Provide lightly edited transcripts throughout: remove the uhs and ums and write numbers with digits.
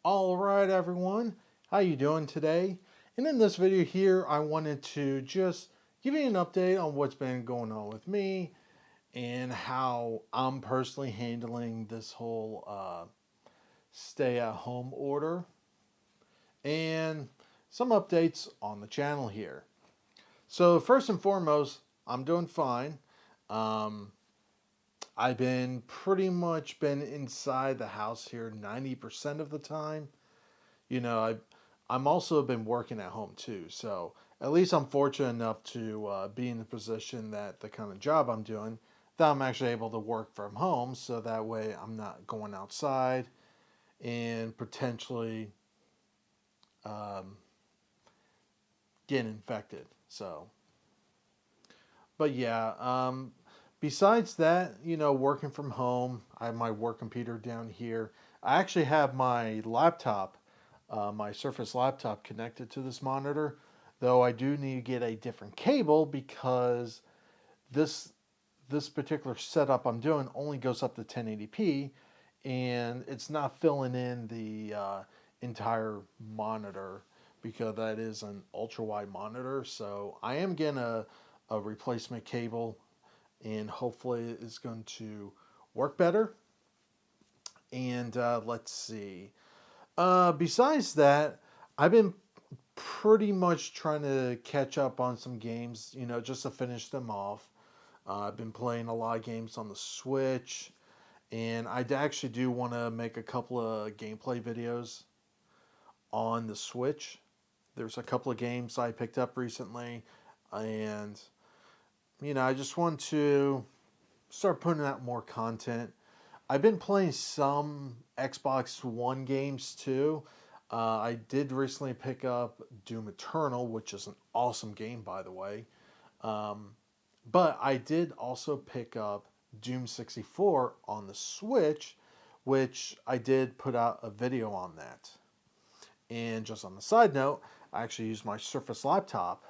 All right, everyone, how you doing today? And in this video here, I wanted to just give you an update on what's been going on with me and how I'm personally handling this whole stay-at-home order and some updates on the channel here. So first and foremost, I'm doing fine. Um, I've been pretty much been inside the house here 90% of the time. I'm also been working at home too, so at least I'm fortunate enough to be in the position that the kind of job I'm doing, that I'm actually able to work from home, so that way I'm not going outside and potentially um, getting infected. But yeah, besides that, working from home, I have my work computer down here. I actually have my laptop, my Surface laptop connected to this monitor, though I do need to get a different cable because this this particular setup I'm doing only goes up to 1080p, and it's not filling in the entire monitor because that is an ultra wide monitor. So I am getting a replacement cable, and hopefully it's going to work better. And let's see. Besides that, I've been pretty much trying to catch up on some games, just to finish them off. I've been playing a lot of games on the Switch, and I actually do want to make a couple of gameplay videos on the Switch. There's a couple of games I picked up recently, and I just want to start putting out more content. I've been playing some Xbox One games too. I did recently pick up Doom Eternal, which is an awesome game, by the way. Um, but I did also pick up Doom 64 on the Switch, which I did put out a video on that. And just on the side note, I actually used my Surface laptop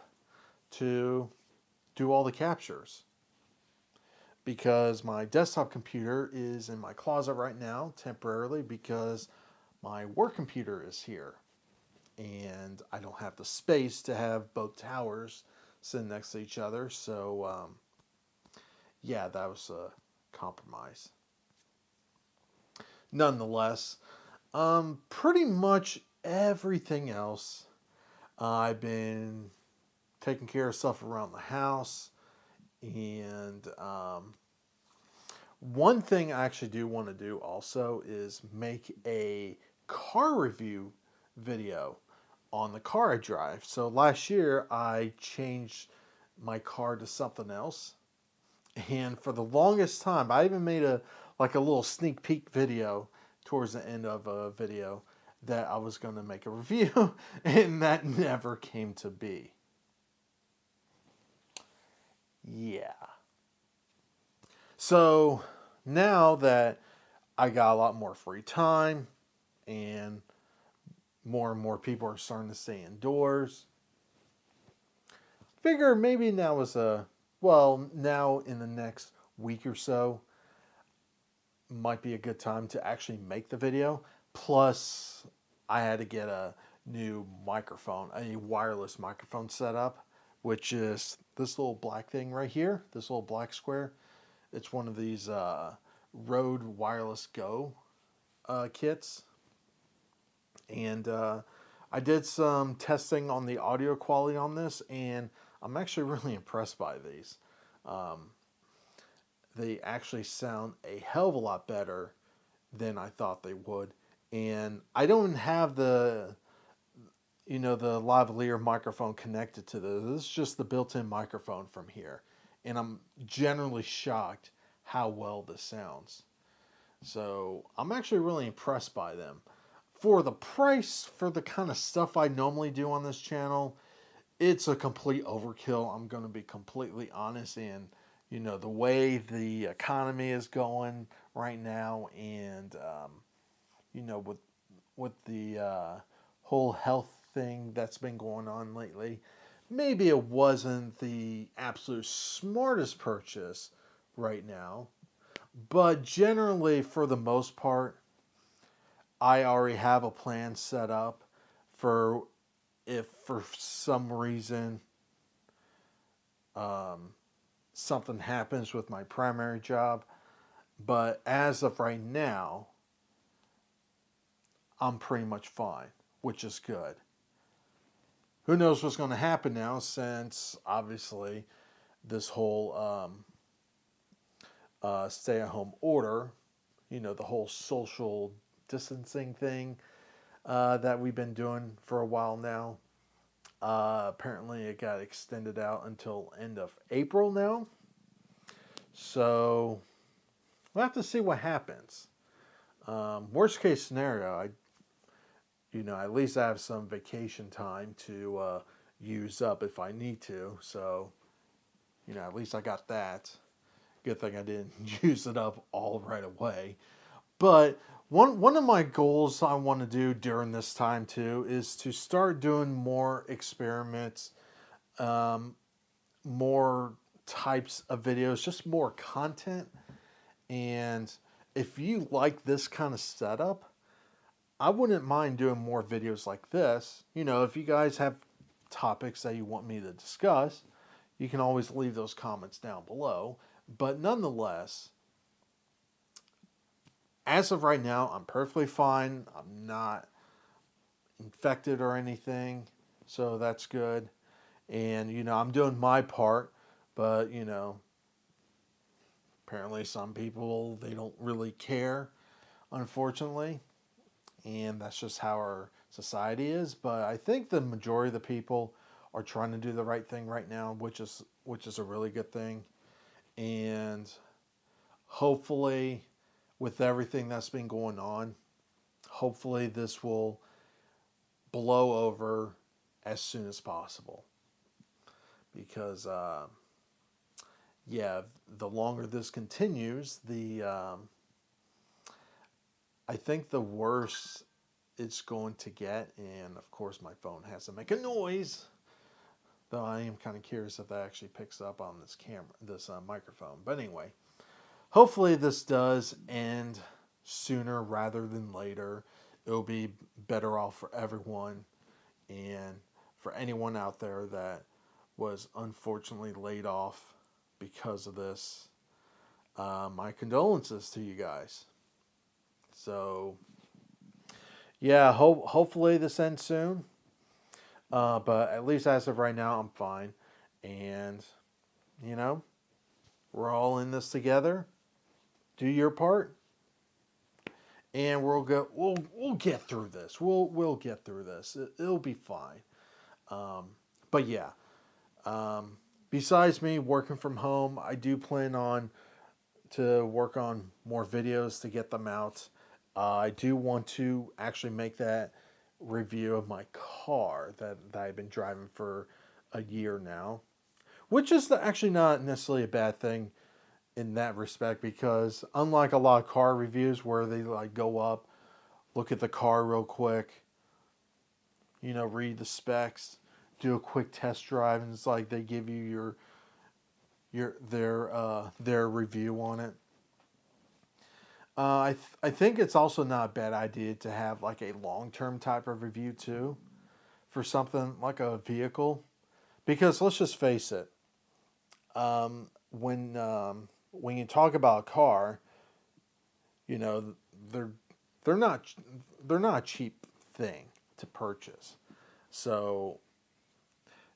to do all the captures because my desktop computer is in my closet right now temporarily because my work computer is here and I don't have the space to have both towers sitting next to each other. So, yeah, that was a compromise. Nonetheless, pretty much everything else, I've been taking care of stuff around the house. And one thing I actually do want to do also is make a car review video on the car I drive. So last year I changed my car to something else, and for the longest time I even made a little sneak peek video towards the end of a video that I was going to make a review, and that never came to be. Yeah. So now that I got a lot more free time and more people are starting to stay indoors, figure maybe now is now in the next week or so might be a good time to actually make the video. Plus, I had to get a new microphone, a wireless microphone set up, which is this little black thing right here, this little black square. It's one of these Rode Wireless Go kits. And I did some testing on the audio quality on this, and I'm actually really impressed by these. Um, they actually sound a hell of a lot better than I thought they would. And I don't have the lavalier microphone connected to this. This is just the built-in microphone from here. And I'm generally shocked how well this sounds. So I'm actually really impressed by them. For the price, for the kind of stuff I normally do on this channel, it's a complete overkill. I'm going to be completely honest. And, the way the economy is going right now, and, with the whole health thing that's been going on lately, maybe it wasn't the absolute smartest purchase right now. But generally, for the most part, I already have a plan set up for if for some reason um, something happens with my primary job. But as of right now, I'm pretty much fine, which is good. Who knows what's going to happen now since obviously this whole stay at home order, the whole social distancing thing that we've been doing for a while now. Apparently, it got extended out until end of April now. So we'll have to see what happens. Worst case scenario, at least I have some vacation time to use up if I need to. So, at least I got that. Good thing I didn't use it up all right away. But one of my goals I want to do during this time too is to start doing more experiments, um, more types of videos, just more content. And if you like this kind of setup, I wouldn't mind doing more videos like this. If you guys have topics that you want me to discuss, you can always leave those comments down below. But nonetheless, as of right now, I'm perfectly fine. I'm not infected or anything, so that's good. And, I'm doing my part, but, apparently some people, they don't really care, unfortunately. And that's just how our society is. But I think the majority of the people are trying to do the right thing right now, which is a really good thing. And hopefully, with everything that's been going on, hopefully this will blow over as soon as possible. Because yeah, the longer this continues, the I think the worse it's going to get. And of course, my phone has to make a noise. Though I am kind of curious if that actually picks up on this camera, this microphone. But anyway, hopefully this does end sooner rather than later. It'll be better off for everyone, and for anyone out there that was unfortunately laid off because of this. My condolences to you guys. So yeah, hopefully this ends soon. But at least as of right now, I'm fine, and you know we're all in this together. Do your part, and we'll get through this. We'll get through this. It'll be fine. Um, but yeah, besides me working from home, I do plan on to work on more videos to get them out. I do want to actually make that review of my car that I've been driving for a year now, which is actually not necessarily a bad thing in that respect, because unlike a lot of car reviews where they like go up, look at the car real quick, read the specs, do a quick test drive, and it's like they give you their review on it. I think it's also not a bad idea to have like a long term type of review too for something like a vehicle, because let's just face it, when you talk about a car, you know they're they're not they're not a cheap thing to purchase. So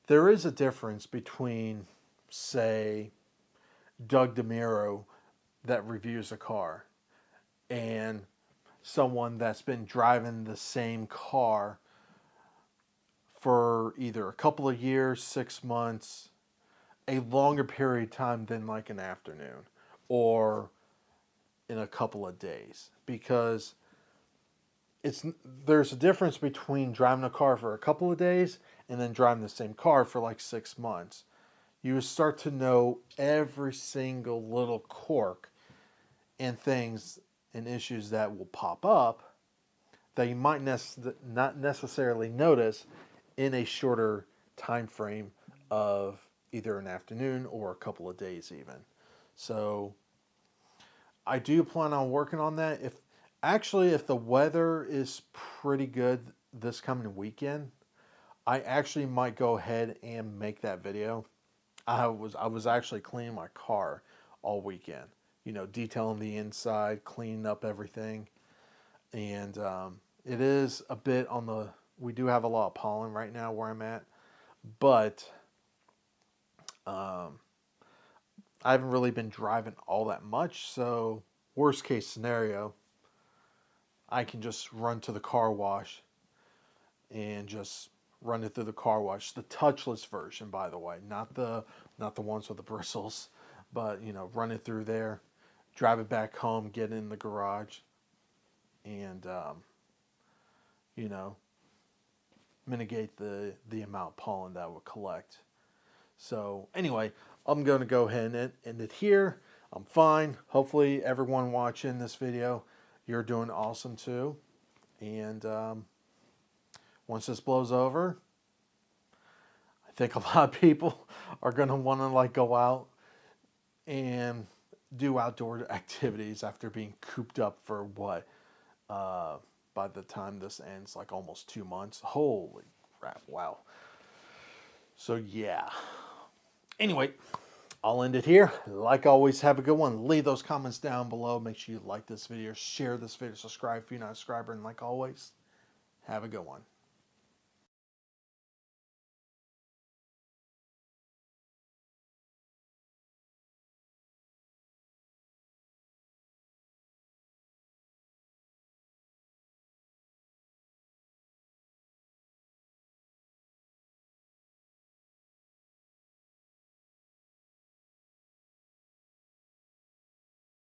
there is a difference between, say, Doug DeMiro that reviews a car and someone that's been driving the same car for either a couple of years, 6 months, a longer period of time than like an afternoon or in a couple of days. Because it's there's a difference between driving a car for a couple of days and then driving the same car for like 6 months. You start to know every single little quirk and things and issues that will pop up that you might not necessarily notice in a shorter time frame of either an afternoon or a couple of days even. So I do plan on working on that. Actually, if the weather is pretty good this coming weekend, I actually might go ahead and make that video. I was actually cleaning my car all weekend. You know, detailing the inside, cleaning up everything, and it is a bit on the. We do have a lot of pollen right now where I'm at, but um, I haven't really been driving all that much. So worst case scenario, I can just run to the car wash and just run it through the car wash. The touchless version, by the way, not the ones with the bristles, but you know, run it through there, drive it back home, get in the garage, and you know, mitigate the amount of pollen that would collect. So anyway, I'm going to go ahead and end it here. I'm fine. Hopefully, everyone watching this video, you're doing awesome too. And once this blows over, I think a lot of people are going to want to like go out and do outdoor activities after being cooped up for what? By the time this ends, like almost 2 months. Holy crap! Wow. So yeah. Anyway, I'll end it here. Like always, have a good one. Leave those comments down below. Make sure you like this video, share this video, subscribe if you're not a subscriber, and like always, have a good one.